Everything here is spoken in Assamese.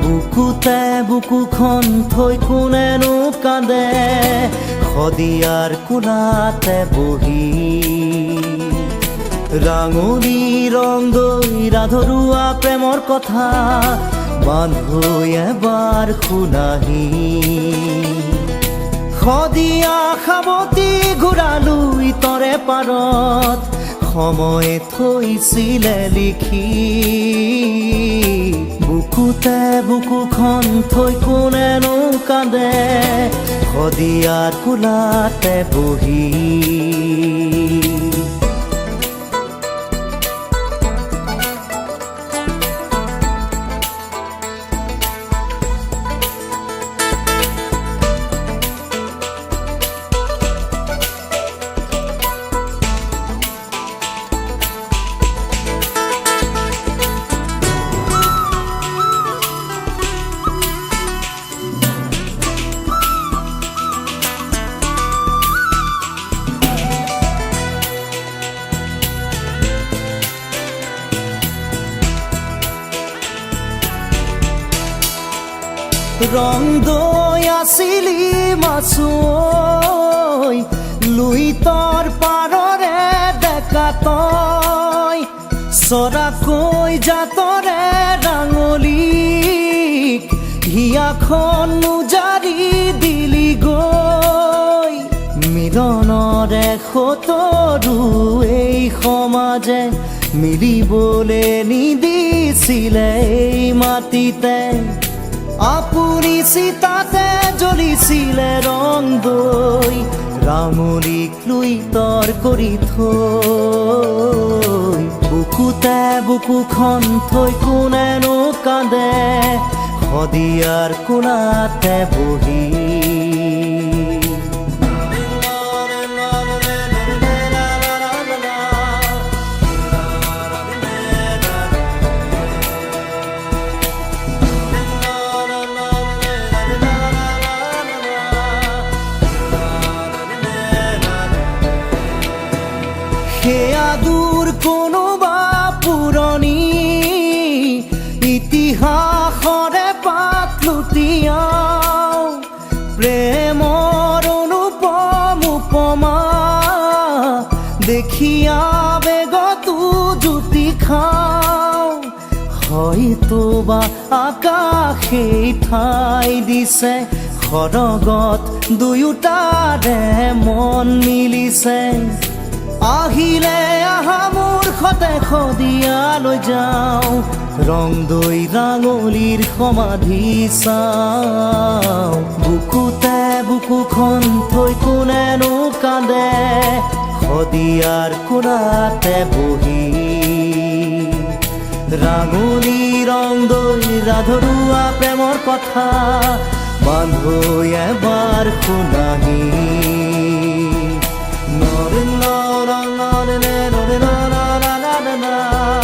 বুকুতে বুকুখন থৈ কোনেনো কান্দে শদিয়াৰ কোলাতে বহি ৰাঙলী ৰং দৈ ৰাধৰুৱা প্ৰেমৰ কথা বান্ধো এবাৰ শুনাহি শদিয়া সাৱতি ঘূৰালো ইতৰে পাৰত সময়ে থৈছিলে লিখি বুকুতে বুকুখন থৈ কোনেনো কান্দে শদিয়াৰ কোলাতে বহি ৰং দৈ আছিলি মাছুঐ লুইতৰ পাৰৰে ডেকা তই চৰাকৈ জাতৰে ৰাঙলীক হিয়াখন উজাৰি দিলি গৈ মিলনৰে সতৰু এই সমাজে মিলিবলে নিদিছিলে এই মাটিতে আপুনি চিতাতে জ্বলিছিলে ৰং দৈ ৰাঙলীক লুইতৰ কৰি থৈ বুকুতে বুকুখন থৈ কোনেনো কান্দে শদিয়াৰ কোলাতে বহি সেয়া দূৰ কোনোবা পুৰণি ইতিহাসৰে পাত লুটিয়াও প্ৰেমৰ অনুপম উপমা দেখিয়া বেগতো জুতি খাওঁ হয়তো বা আকাশেই ঠাই দিছে সৰগত দুয়োটাৰে মন মিলিছে আহিলে আহা মূৰ্খতে শদিয়ালৈ যাওঁ ৰং দৈ ৰাঙলীৰ সমাধি চাওঁ বুকুতে বুকুখন থৈ কোনেনো কান্দে শদিয়াৰ কোলাতে বহি ৰাঙলী ৰং দৈ ৰাধৰুৱা প্ৰেমৰ কথা বান্ধো এবাৰ শুনাহি no no no no no no no no no no